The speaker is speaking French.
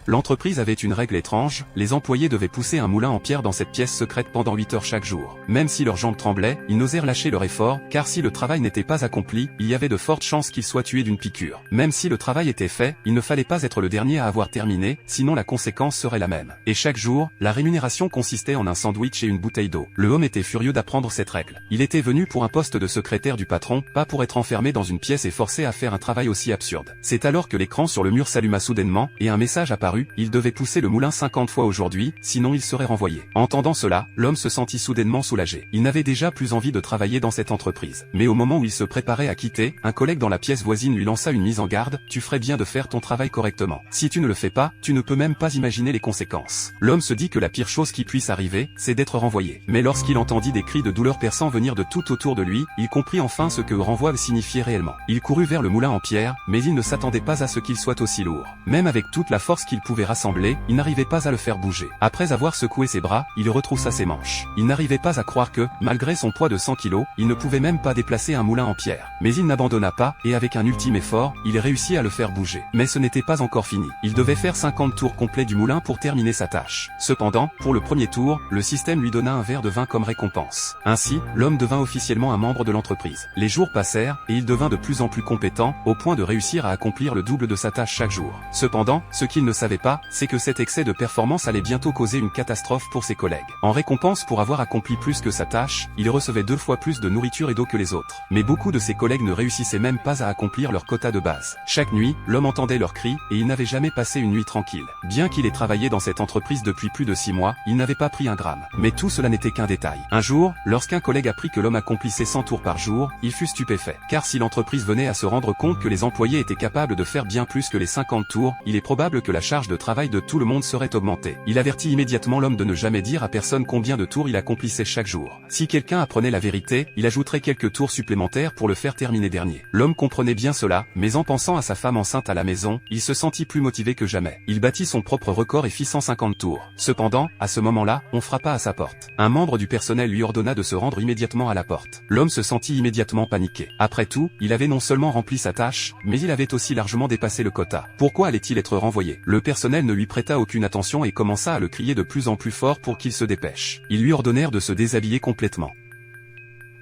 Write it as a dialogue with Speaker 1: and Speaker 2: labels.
Speaker 1: L'entreprise avait une règle étrange, les employés devaient pousser un moulin en pierre dans cette pièce secrète pendant 8 heures chaque jour. Même si leurs jambes tremblaient, ils n'osèrent lâcher leur effort, car si le travail n'était pas accompli, il y avait de fortes chances qu'ils soient tués d'une piqûre. Même si le travail était fait, il ne fallait pas être le dernier à avoir terminé, sinon la conséquence serait la même. Et chaque jour, la rémunération consistait en un sandwich et une bouteille d'eau. Le homme était furieux d'apprendre cette règle. Il était venu pour un poste de secrétaire du patron, pas pour être enfermé dans une pièce et forcé à faire un travail aussi absurde. C'est alors que l'écran sur le mur s'alluma soudainement, et un message apparut, il devait pousser le moulin 50 fois aujourd'hui, sinon il serait renvoyé. Entendant cela, l'homme se sentit soudainement soulagé. Il n'avait déjà plus envie de travailler dans cette entreprise. Mais au moment où il se préparait à quitter, un collègue dans la pièce voisine lui lança une mise en garde, tu ferais bien de faire ton travail correctement. Si tu ne le fais pas, tu ne peux même pas imaginer les conséquences. L'homme se dit que la pire chose qui puisse arriver, c'est d'être renvoyé. Mais lorsqu'il entendit des cris de douleur perçants venir de tout autour de lui, il comprit enfin ce que le renvoi signifiait réellement. Il courut vers le moulin en pierre, mais il ne s'attendait pas à ce qu'il soit aussi lourd. Même avec toute la force qu'il pouvait rassembler, il n'arrivait pas à le faire bouger. Après avoir secoué ses bras, il retroussa ses manches. Il n'arrivait pas à croire que, malgré son poids de 100 kilos, il ne pouvait même pas déplacer un moulin en pierre. Mais il n'abandonna pas, et avec un ultime effort, il réussit à le faire bouger. Mais ce n'était pas encore fini. Il devait faire 50 tours complets du moulin pour terminer sa tâche. Cependant, pour le premier tour, le système lui donna un verre de vin comme récompense. Ainsi, l'homme devint officiellement un membre de l'entreprise. Les jours passèrent, et il devint de plus en plus compétent, au point de réussir à accomplir le double de sa tâche chaque jour. Cependant, ce qu'il ne savait pas, c'est que cet excès de performance allait bientôt causer une catastrophe pour ses collègues. En récompense pour avoir accompli plus que sa tâche, il recevait 2 fois plus de nourriture et d'eau que les autres. Mais beaucoup de ses collègues ne réussissaient même pas à accomplir leur quota de base. Chaque nuit, l'homme entendait leurs cris, et il n'avait jamais passé une nuit tranquille. Bien qu'il ait travaillé dans cette entreprise depuis plus de 6 mois, il n'avait pas pris un gramme. Mais tout cela n'était qu'un détail. Un jour, lorsqu'un collègue apprit que l'homme accomplissait 100 tours par jour, il fut stupéfait. Car si l'entreprise venait à se rendre compte que les employés étaient capables de faire bien plus que les 50 tours, il est probable que la charge de travail de tout le monde serait augmentée. Il avertit immédiatement l'homme de ne jamais dire à personne combien de tours il accomplissait chaque jour. Si quelqu'un apprenait la vérité, il ajouterait quelques tours supplémentaires pour le faire terminer dernier. L'homme comprenait bien cela, mais en pensant à sa femme enceinte à la maison, il se sentit plus motivé que jamais. Il battit son propre record et fit 150 tours. Cependant, à ce moment-là, on frappa à sa porte. Un membre du personnel lui ordonna de se rendre immédiatement à la porte. L'homme se sentit immédiatement paniqué. Après tout, il avait non seulement rempli sa tâche, mais il avait aussi largement dépassé le quota. Pourquoi allait-il être renvoyé? Le personnel ne lui prêta aucune attention et commença à le crier de plus en plus fort pour qu'il se dépêche. Ils lui ordonnèrent de se déshabiller complètement.